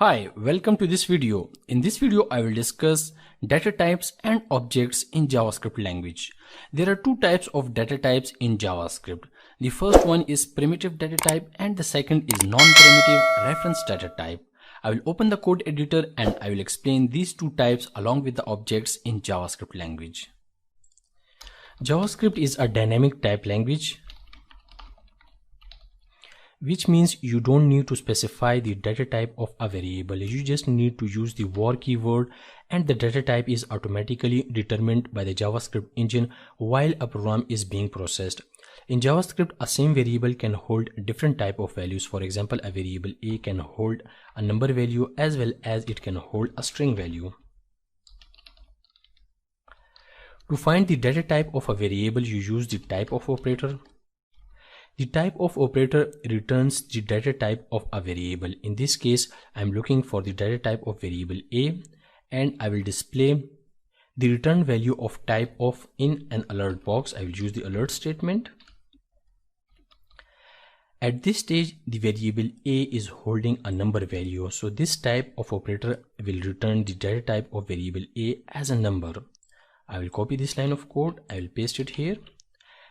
Hi, welcome to this video. In this video, I will discuss data types and objects in JavaScript language. There are two types of data types in JavaScript. The first one is primitive data type and the second is non-primitive reference data type. I will open the code editor and I will explain these two types along with the objects in JavaScript language. JavaScript is a dynamic type language, which means you don't need to specify the data type of a variable. You just need to use the var keyword and the data type is automatically determined by the JavaScript engine while a program is being processed. In JavaScript, a same variable can hold different type of values. For example, a variable a can hold a number value as well as it can hold a string value. To find the data type of a variable, you use the type of operator. The type of operator returns the data type of a variable. In this case, I am looking for the data type of variable a and I will display the return value of type of in an alert box. I will use the alert statement. At this stage, the variable a is holding a number value. So this type of operator will return the data type of variable a as a number. I will copy this line of code. I will paste it here.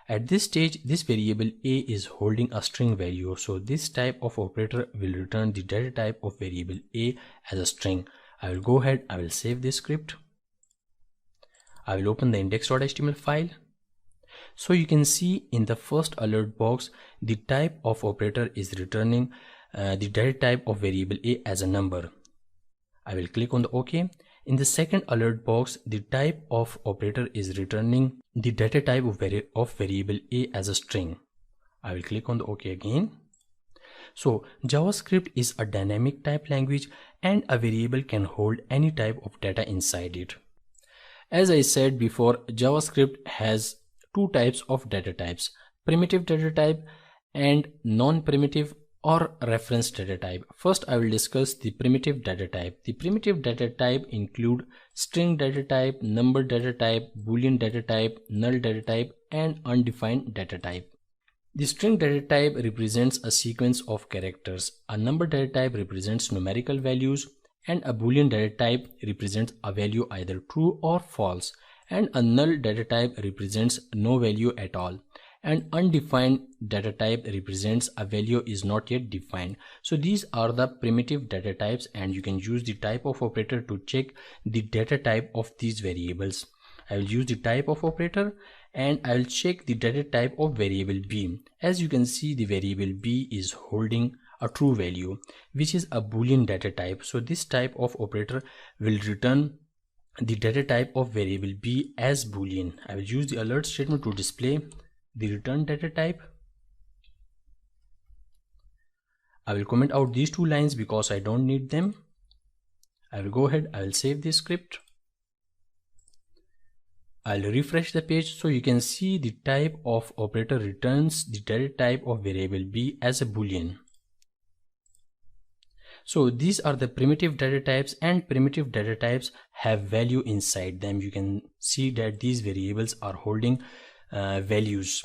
At this stage, this variable a is holding a string value. So this type of operator will return the data type of variable a as a string. I will go ahead, I will save this script. I will open the index.html file. So you can see in the first alert box, the type of operator is returning the data type of variable a as a number. I will click on the OK. In the second alert box, the type of operator is returning the data type of variable a as a string. I will click on the OK again. So JavaScript is a dynamic type language and a variable can hold any type of data inside it. As I said before, JavaScript has two types of data types, primitive data type and non-primitive or reference data type. First, I will discuss the primitive data type. The primitive data type include string data type, number data type, boolean data type, null data type, and undefined data type. The string data type represents a sequence of characters. A number data type represents numerical values, and a boolean data type represents a value either true or false, and a null data type represents no value at all. And undefined data type represents a value is not yet defined. So these are the primitive data types and you can use the type of operator to check the data type of these variables. I will use the type of operator and I will check the data type of variable b. As you can see, the variable b is holding a true value, which is a boolean data type. So this type of operator will return the data type of variable b as boolean. I will use the alert statement to display the return data type. I will comment out these two lines because I don't need them. I will go ahead, I will save this script. I'll refresh the page so you can see the type of operator returns the data type of variable b as a boolean. So these are the primitive data types and primitive data types have value inside them. You can see that these variables are holding values.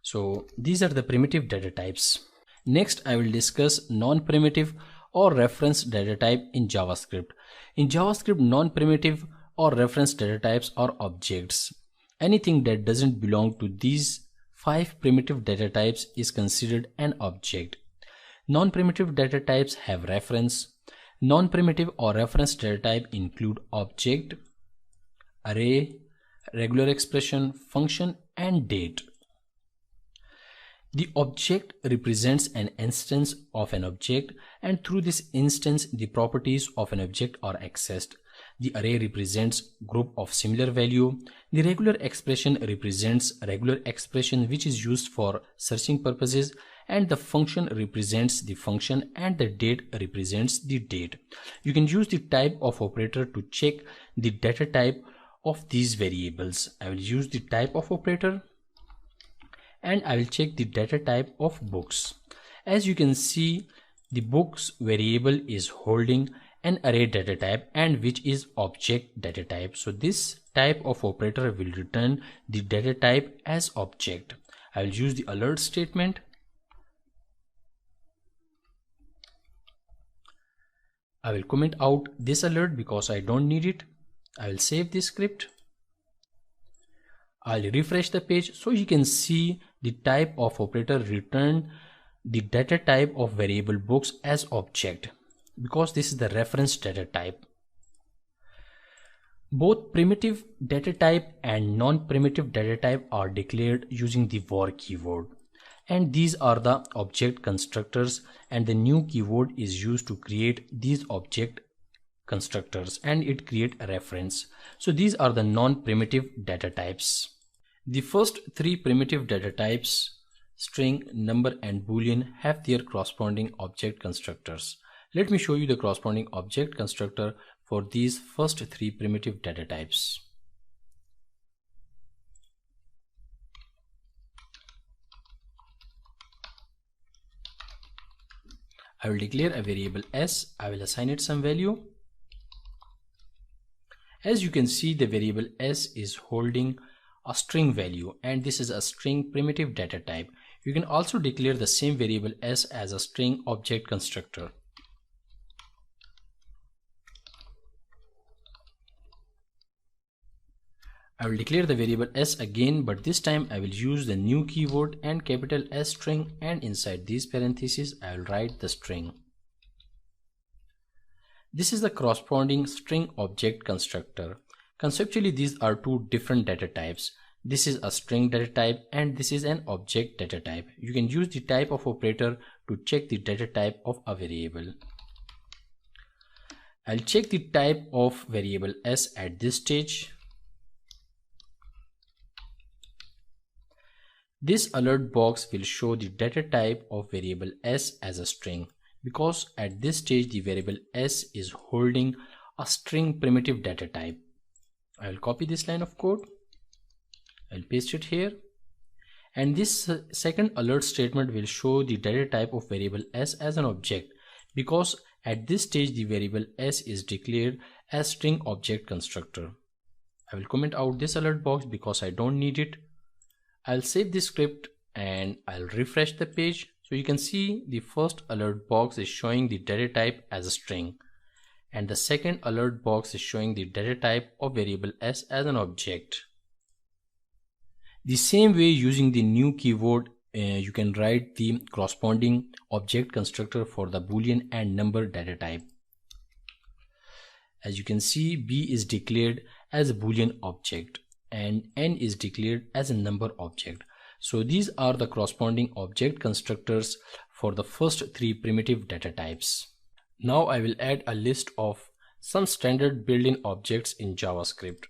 So these are the primitive data types. Next, I will discuss non-primitive or reference data type in JavaScript. In JavaScript, non-primitive or reference data types are objects. Anything that doesn't belong to these 5 primitive data types is considered an object. Non-primitive data types have reference. Non-primitive or reference data type include object, array, regular expression, function, and date. The object represents an instance of an object, and through this instance, the properties of an object are accessed. The array represents group of similar value. The regular expression represents a regular expression which is used for searching purposes, and the function represents the function, and the date represents the date. You can use the type of operator to check the data type of these variables. I will use the type of operator and I will check the data type of books. As you can see, the books variable is holding an array data type and which is object data type. So this type of operator will return the data type as object. I will use the alert statement. I will comment out this alert because I don't need it. I will save this script. I'll refresh the page so you can see the type of operator returned the data type of variable books as object because this is the reference data type. Both primitive data type and non-primitive data type are declared using the var keyword. And these are the object constructors, and the new keyword is used to create these object constructors and it create a reference. So these are the non-primitive data types. The first three primitive data types, string, number and boolean, have their corresponding object constructors. Let me show you the corresponding object constructor for these first three primitive data types. I will declare a variable s. I will assign it some value. As you can see, the variable s is holding a string value, and this is a string primitive data type. You can also declare the same variable s as a string object constructor. I will declare the variable s again, but this time I will use the new keyword and capital S string, and inside these parentheses I will write the string. This is the corresponding string object constructor. Conceptually, these are two different data types. This is a string data type and this is an object data type. You can use the type of operator to check the data type of a variable. I'll check the type of variable s at this stage. This alert box will show the data type of variable s as a string because at this stage the variable s is holding a string primitive data type. I will copy this line of code. I'll paste it here. And this second alert statement will show the data type of variable s as an object because at this stage the variable s is declared as string object constructor. I will comment out this alert box because I don't need it. I'll save this script and I'll refresh the page so you can see the first alert box is showing the data type as a string and the second alert box is showing the data type of variable s as an object. The same way, using the new keyword, you can write the corresponding object constructor for the boolean and number data type. As you can see, b is declared as a boolean object and n is declared as a number object. So these are the corresponding object constructors for the first three primitive data types. Now I will add a list of some standard built-in objects in JavaScript.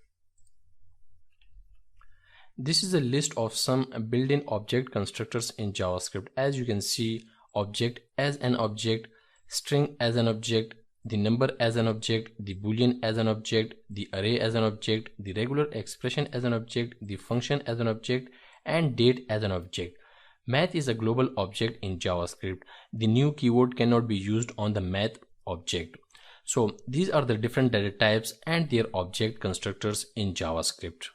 This is a list of some built-in object constructors in JavaScript. As you can see, object as an object, string as an object, the number as an object, the boolean as an object, the array as an object, the regular expression as an object, the function as an object, and date as an object. Math is a global object in JavaScript. The new keyword cannot be used on the math object. So these are the different data types and their object constructors in JavaScript.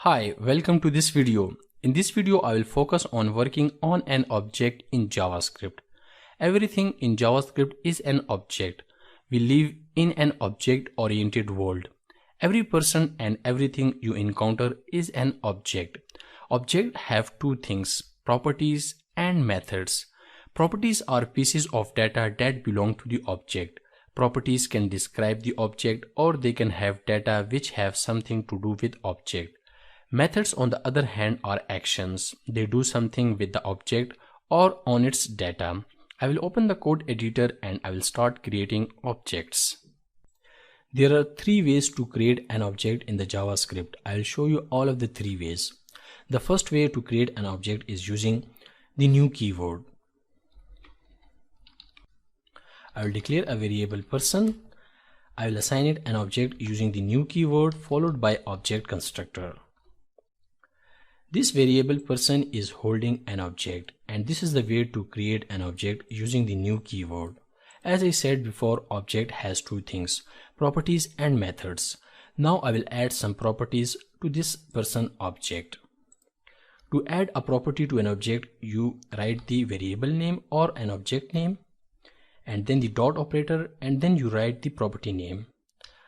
Hi, welcome to this video. In this video, I will focus on working on an object in JavaScript. Everything in JavaScript is an object. We live in an object-oriented world. Every person and everything you encounter is an object. Objects have two things, properties and methods. Properties are pieces of data that belong to the object. Properties can describe the object or they can have data which have something to do with object. Methods, on the other hand, are actions. They do something with the object or on its data. I will open the code editor and I will start creating objects. There are three ways to create an object in the JavaScript. I will show you all of the three ways. The first way to create an object is using the new keyword. I will declare a variable person. I will assign it an object using the new keyword followed by object constructor. This variable person is holding an object, and this is the way to create an object using the new keyword. As I said before, object has two things, properties and methods. Now I will add some properties to this person object. To add a property to an object, you write the variable name or an object name, and then the dot operator, and then you write the property name.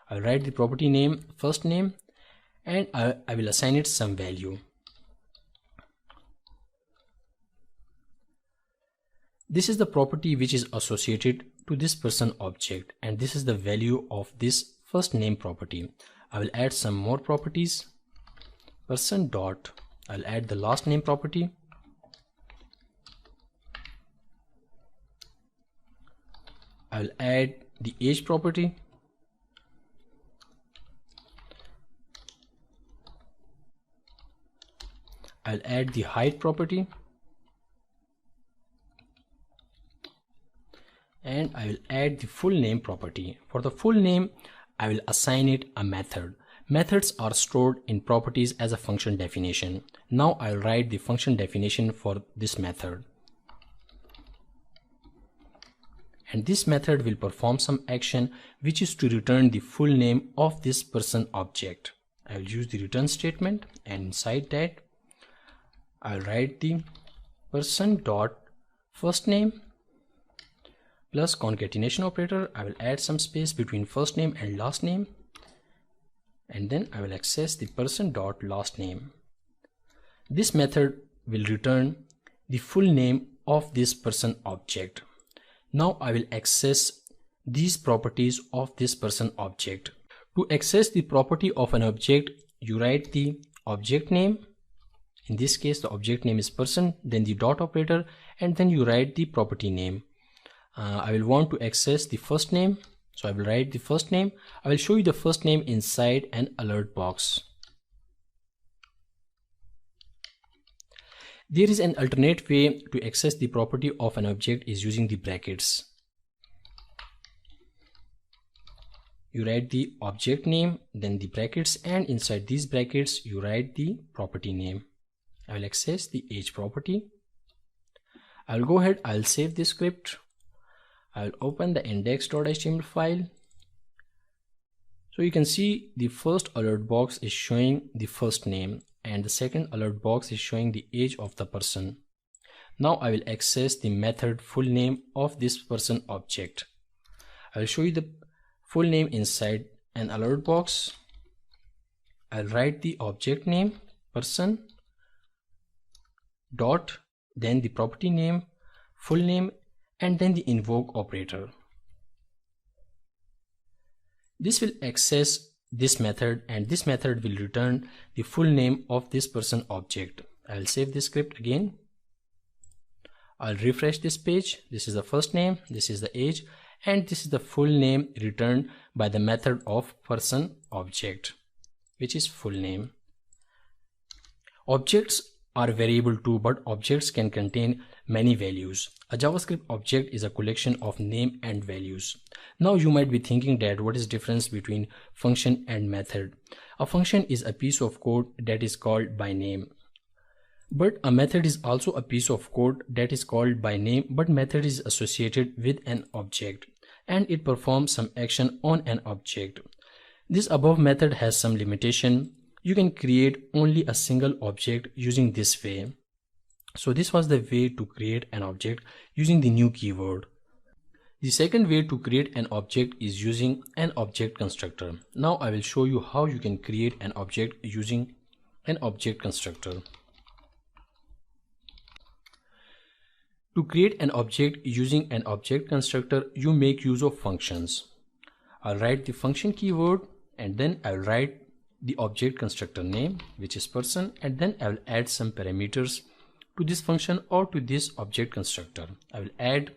I'll write the property name, first name, and I will assign it some value. This is the property which is associated to this person object, and this is the value of this first name property. I will add some more properties. Person dot, I'll add the last name property. I will add the age property. I'll add the height property. And I will add the full name property. For the full name, I will assign it a method. Methods are stored in properties as a function definition. Now I'll write the function definition for this method. And this method will perform some action which is to return the full name of this person object. I will use the return statement, and inside that I'll write the person dot first name plus concatenation operator. I will add some space between first name and last name, and then I will access the person dot last name. This method will return the full name of this person object. Now I will access these properties of this person object. To access the property of an object, you write the object name. In this case, the object name is person, then the dot operator, and then you write the property name. I will want to access the first name, so I will write the first name. I will show you the first name inside an alert box. There is an alternate way to access the property of an object is using the brackets. You write the object name, then the brackets, and inside these brackets you write the property name. I will access the age property. I'll go ahead, I'll save this script. I'll open the index.html file. So you can see the first alert box is showing the first name, and the second alert box is showing the age of the person. Now I will access the method full name of this person object. I will show you the full name inside an alert box. I'll write the object name person dot, then the property name, full name, and then the invoke operator. This will access this method, and this method will return the full name of this person object. I'll save this script again. I'll refresh this page. This is the first name, this is the age, and this is the full name returned by the method of person object, which is full name. Objects are variable too, but objects can contain many values. A JavaScript object is a collection of name and values. Now you might be thinking that what is the difference between function and method? A function is a piece of code that is called by name. But a method is also a piece of code that is called by name, but method is associated with an object and it performs some action on an object. This above method has some limitation. You can create only a single object using this way. So this was the way to create an object using the new keyword. The second way to create an object is using an object constructor. Now I will show you how you can create an object using an object constructor. To create an object using an object constructor, you make use of functions. I'll write the function keyword, and then I'll write the object constructor name, which is person, and then I will add some parameters to this function or to this object constructor. I will add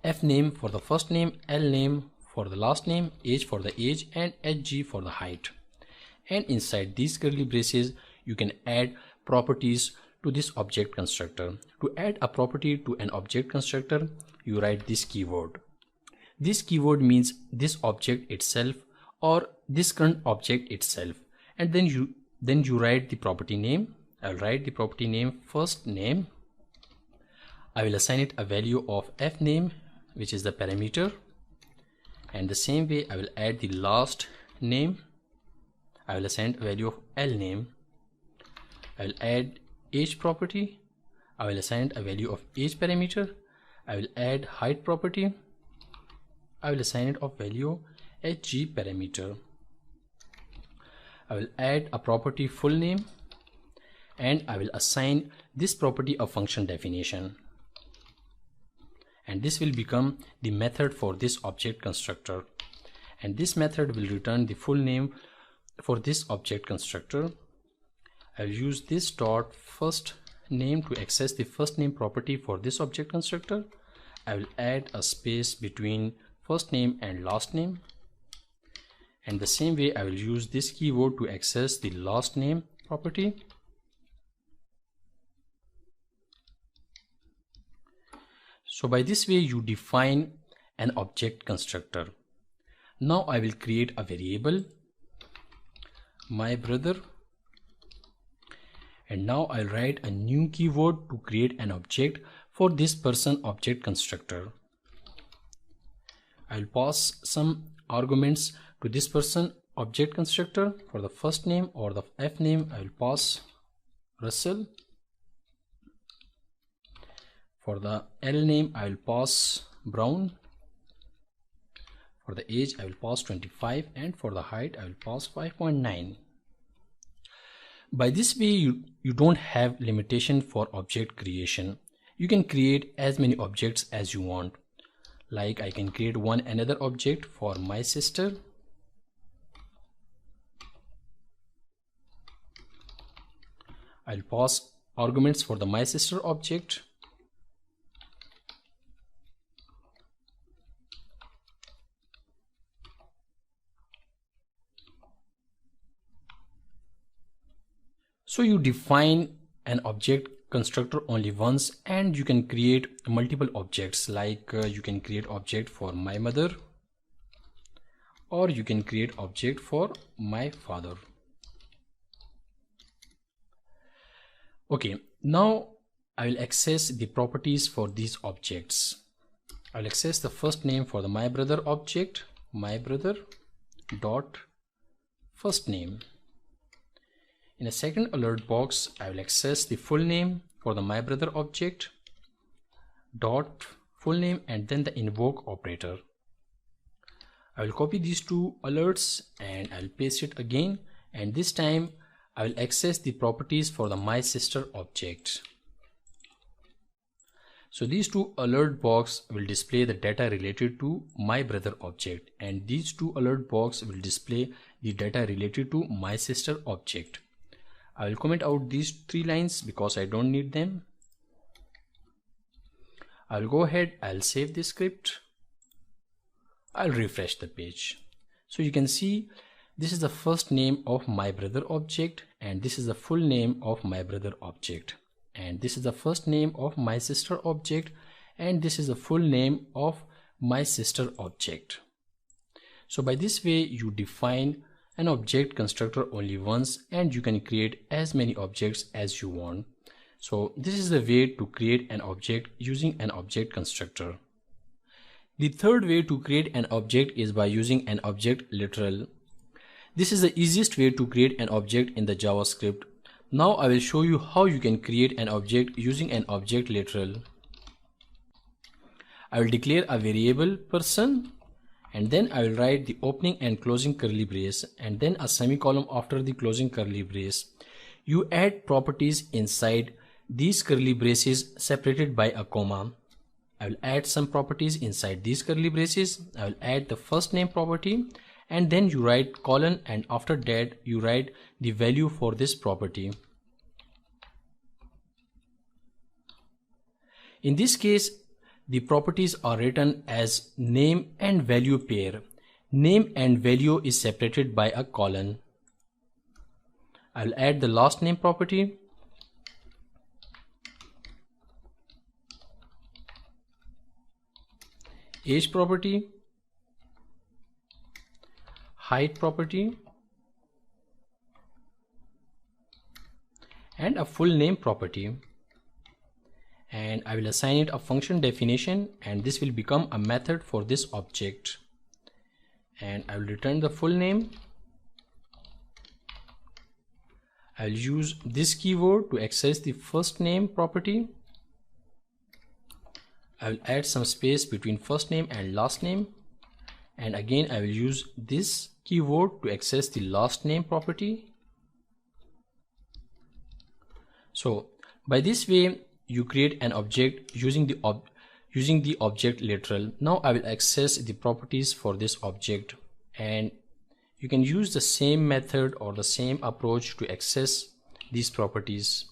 f name for the first name, l name for the last name, age for the age, and hg for the height. And inside these curly braces, you can add properties to this object constructor. To add a property to an object constructor, you write this keyword. This keyword means this object itself or this current object itself, and then you write the property name. I'll write the property name first name. I will assign it a value of f name, which is the parameter, and the same way I will add the last name. I will assign a value of l name. I will add age property. I will assign a value of age parameter. I will add height property. I will assign it a value hg parameter. I will add a property full name, and I will assign this property a function definition. And this will become the method for this object constructor. And this method will return the full name for this object constructor. I will use this dot first name to access the first name property for this object constructor. I will add a space between first name and last name. And the same way I will use this keyword to access the last name property. So by this way you define an object constructor. Now I will create a variable, my brother, and now I'll write a new keyword to create an object for this person object constructor. I'll pass some arguments to this person object constructor. For the first name or the f name, I will pass Russell. For the L name, I will pass Brown. For the age, I will pass 25, and for the height, I will pass 5.9. By this way, you don't have limitation for object creation. You can create as many objects as you want. Like I can create another object for my sister. I'll pass arguments for the my sister object. So you define an object constructor only once, and you can create multiple objects. Like you can create object for my mother, or you can create object for my father. Okay, now I will access the properties for these objects. I will access the first name for the my brother object, my brother dot first name. In a second alert box, I will access the full name for the my brother object dot full name, and then the invoke operator. I will copy these two alerts and I will paste it again, and this time I will access the properties for the my sister object. So these two alert box will display the data related to my brother object, and these two alert box will display the data related to my sister object. I will comment out these 3 lines because I don't need them. I'll go ahead, I'll save this script. I'll refresh the page. So you can see this is the first name of my brother object, and this is the full name of my brother object, and this is the first name of my sister object, and this is the full name of my sister object. So by this way you define an object constructor only once, and you can create as many objects as you want. So this is the way to create an object using an object constructor. The third way to create an object is by using an object literal. This is the easiest way to create an object in the JavaScript. Now I will show you how you can create an object using an object literal. I will declare a variable person, and then I will write the opening and closing curly brace, and then a semicolon after the closing curly brace. You add properties inside these curly braces separated by a comma. I will add some properties inside these curly braces. I will add the first name property, and then you write colon, and after that you write the value for this property. In this case, the properties are written as name and value pair. Name and value is separated by a colon. I'll add the last name property. Age property. Height property. And a full name property. And I will assign it a function definition, and this will become a method for this object, and I will return the full name. I will use this keyword to access the first name property. I will add some space between first name and last name, and again I will use this keyword to access the last name property. So by this way you create an object using the object literal. Now I will access the properties for this object, and you can use the same method or the same approach to access these properties,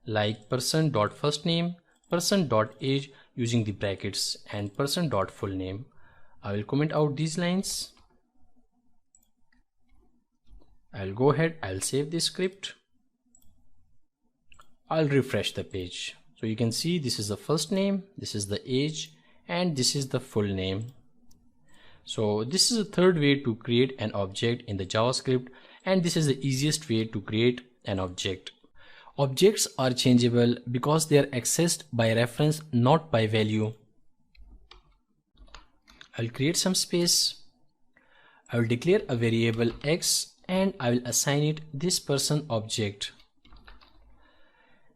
like person.firstname, person.age using the brackets, and person.fullname. I will comment out these lines. I'll go ahead, I'll save this script. I'll refresh the page. So you can see this is the first name, this is the age, and this is the full name. So this is a third way to create an object in the JavaScript, and this is the easiest way to create an object. Objects are changeable because they are accessed by reference, not by value. I'll create some space. I will declare a variable x and I will assign it this person object.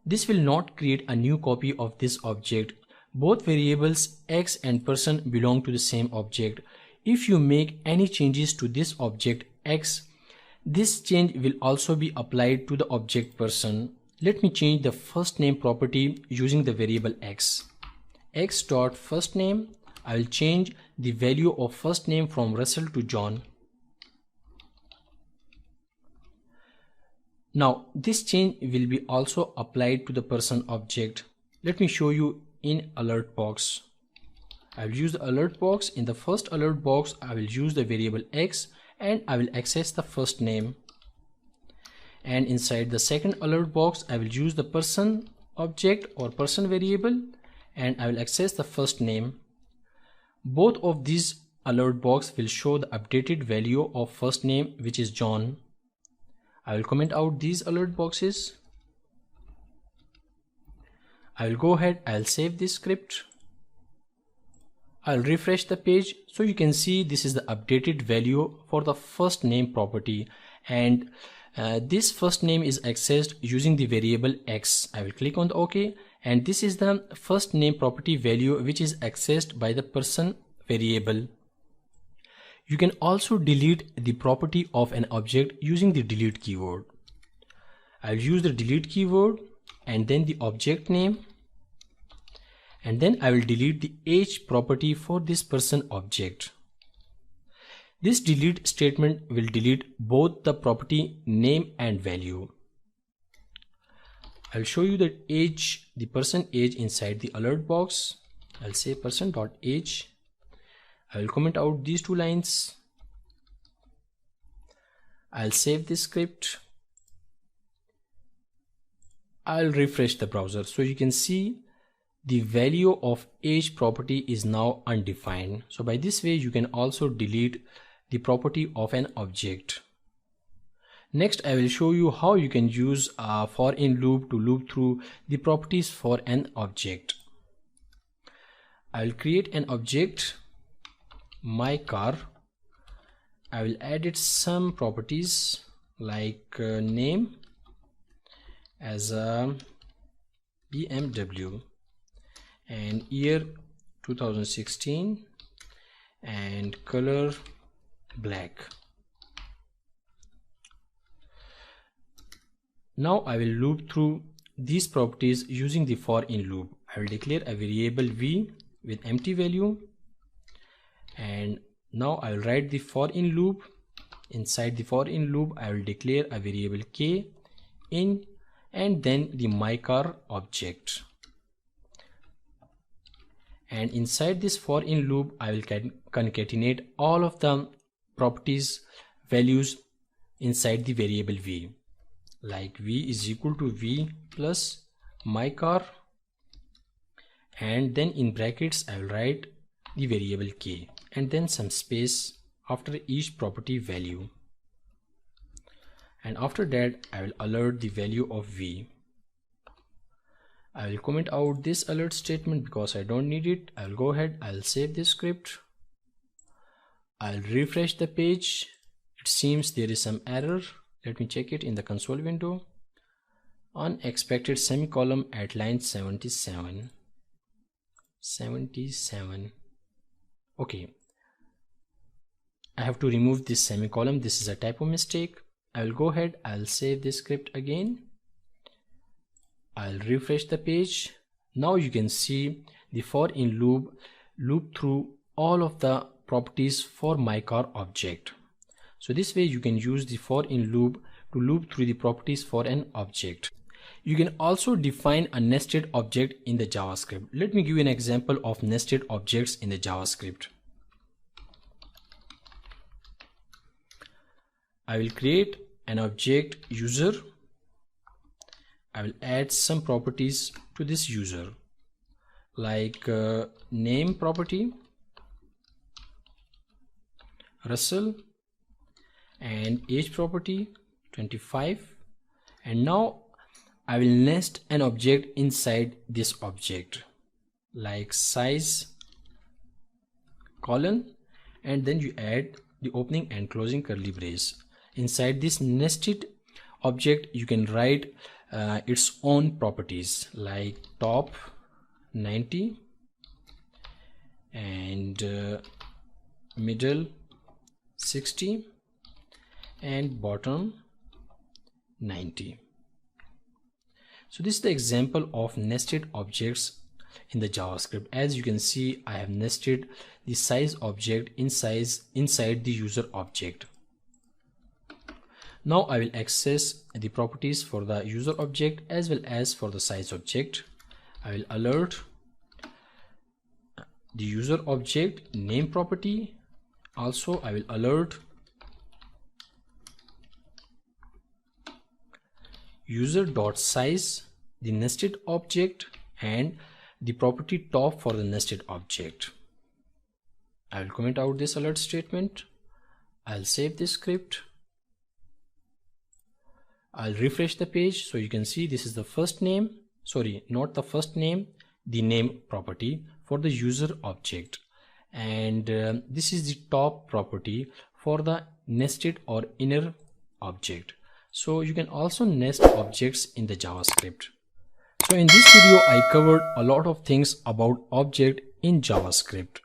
This will not create a new copy of this object. Both variables x and person belong to the same object. If you make any changes to this object x, this change will also be applied to the object person. Let me change the first name property using the variable x. x.firstname, I will change the value of first name from Russell to John. Now this change will be also applied to the person object. Let me show you in alert box. I will use the alert box. In the first alert box I will use the variable x and I will access the first name. And inside the second alert box I will use the person object or person variable and I will access the first name. Both of these alert box will show the updated value of first name, which is John. I will comment out these alert boxes. I will go ahead, I'll save this script. I'll refresh the page so you can see this is the updated value for the first name property, and this first name is accessed using the variable x. I will click on the OK, and this is the first name property value which is accessed by the person variable. You can also delete the property of an object using the delete keyword. I'll use the delete keyword and then the object name, and then I will delete the age property for this person object. This delete statement will delete both the property name and value. I'll show you the age, the person age inside the alert box. I'll say person.age. I will comment out these two lines. I'll save this script. I'll refresh the browser so you can see the value of age property is now undefined. So by this way you can also delete the property of an object. Next I will show you how you can use a for in loop to loop through the properties for an object. I will create an object, my car. I will add it some properties like name as a BMW and year 2016 and color black. Now I will loop through these properties using the for in loop. I will declare a variable v with empty value, and now I will write the for in loop. Inside the for in loop I will declare a variable k in and then the my car object. And inside this for in loop I will concatenate all of the properties values inside the variable v, like v is equal to v plus my car, and then in brackets I will write the variable k and then some space after each property value, and after that I will alert the value of v. I will comment out this alert statement because I don't need it. I'll go ahead, I'll save this script. I'll refresh the page. It seems there is some error. Let me check it in the console window. Unexpected semicolon at line 77. 77. Okay, I have to remove this semicolon. This is a typo mistake. I will go ahead, I'll save this script again. I'll refresh the page. Now you can see the for in loop through all of the properties for my car object. So this way you can use the for in loop to loop through the properties for an object. You can also define a nested object in the JavaScript. Let me give you an example of nested objects in the JavaScript. I will create an object user. I will add some properties to this user, like name property, Russell, and age property 25. And now I will nest an object inside this object, like size colon, and then you add the opening and closing curly brace. Inside this nested object you can write its own properties, like top 90 and middle 60 and bottom 90. So this is the example of nested objects in the JavaScript. As you can see, I have nested the size object inside the user object. Now I will access the properties for the user object as well as for the size object. I will alert the user object name property. Also I will alert user.size, the nested object, and the property top for the nested object. I will comment out this alert statement. I'll save this script. I'll refresh the page, so you can see this is the first name, sorry, not the first name, the name property for the user object, and this is the top property for the nested or inner object. So you can also nest objects in the JavaScript. So in this video I covered a lot of things about object in JavaScript.